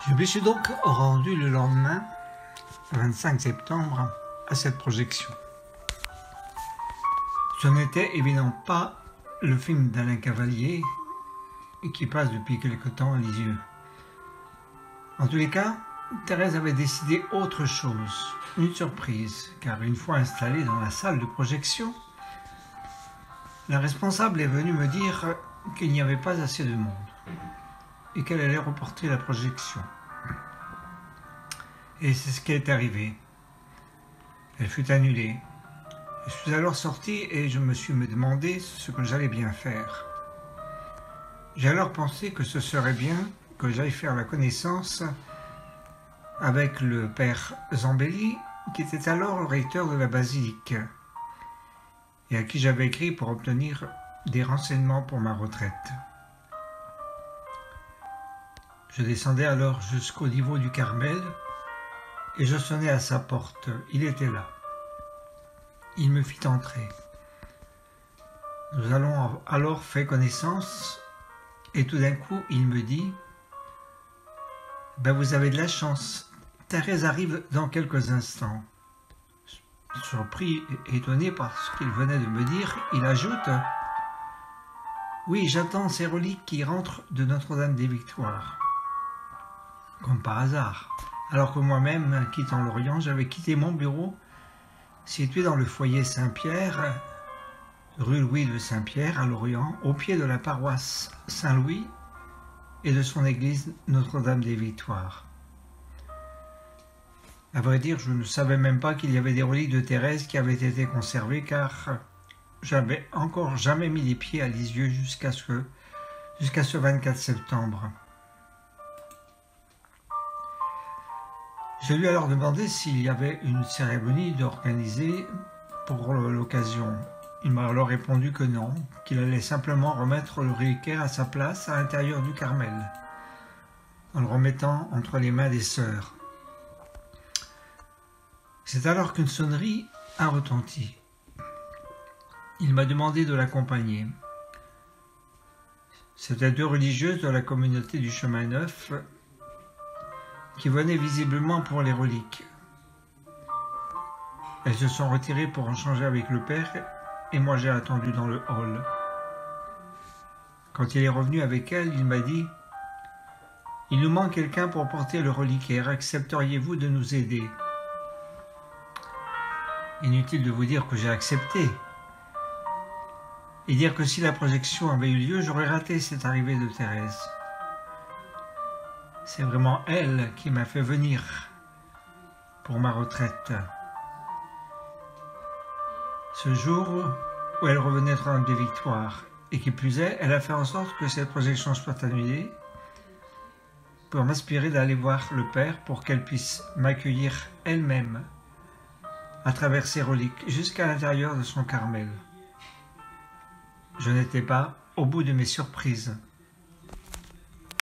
Je me suis donc rendu le lendemain, 25 septembre, à cette projection. Ce n'était évidemment pas le film d'Alain Cavalier qui passe depuis quelque temps à Lisieux. En tous les cas, Thérèse avait décidé autre chose, une surprise, car une fois installée dans la salle de projection, la responsable est venue me dire qu'il n'y avait pas assez de monde et qu'elle allait reporter la projection. Et c'est ce qui est arrivé. Elle fut annulée. Je suis alors sorti et je me suis demandé ce que j'allais bien faire. J'ai alors pensé que ce serait bien que j'aille faire la connaissance avec le père Zambelli, qui était alors le recteur de la basilique, et à qui j'avais écrit pour obtenir des renseignements pour ma retraite. Je descendais alors jusqu'au niveau du Carmel et je sonnai à sa porte. Il était là. Il me fit entrer. Nous allons alors faire connaissance et tout d'un coup il me dit « Ben vous avez de la chance, Thérèse arrive dans quelques instants ». Surpris et étonné par ce qu'il venait de me dire, il ajoute « Oui, j'attends ces reliques qui rentrent de Notre-Dame des Victoires ». Comme par hasard. Alors que moi-même, quittant Lorient, j'avais quitté mon bureau, situé dans le foyer Saint-Pierre, rue Louis de Saint-Pierre à Lorient, au pied de la paroisse Saint-Louis et de son église Notre-Dame des Victoires. À vrai dire, je ne savais même pas qu'il y avait des reliques de Thérèse qui avaient été conservées, car j'avais encore jamais mis les pieds à Lisieux jusqu'à ce 24 septembre. Je lui ai alors demandé s'il y avait une cérémonie d'organiser pour l'occasion. Il m'a alors répondu que non, qu'il allait simplement remettre le reliquaire à sa place à l'intérieur du Carmel, en le remettant entre les mains des sœurs. C'est alors qu'une sonnerie a retenti. Il m'a demandé de l'accompagner. C'étaient deux religieuses de la communauté du Chemin Neuf qui venaient visiblement pour les reliques. Elles se sont retirées pour en changer avec le père et moi j'ai attendu dans le hall. Quand il est revenu avec elle, il m'a dit « Il nous manque quelqu'un pour porter le reliquaire, accepteriez-vous de nous aider ?» Inutile de vous dire que j'ai accepté et dire que si la projection avait eu lieu, j'aurais raté cette arrivée de Thérèse. C'est vraiment elle qui m'a fait venir pour ma retraite. Ce jour où elle revenait de Notre-Dame des Victoires, et qui plus est, elle a fait en sorte que cette projection soit annulée pour m'inspirer d'aller voir le Père pour qu'elle puisse m'accueillir elle-même à travers ses reliques jusqu'à l'intérieur de son Carmel. Je n'étais pas au bout de mes surprises.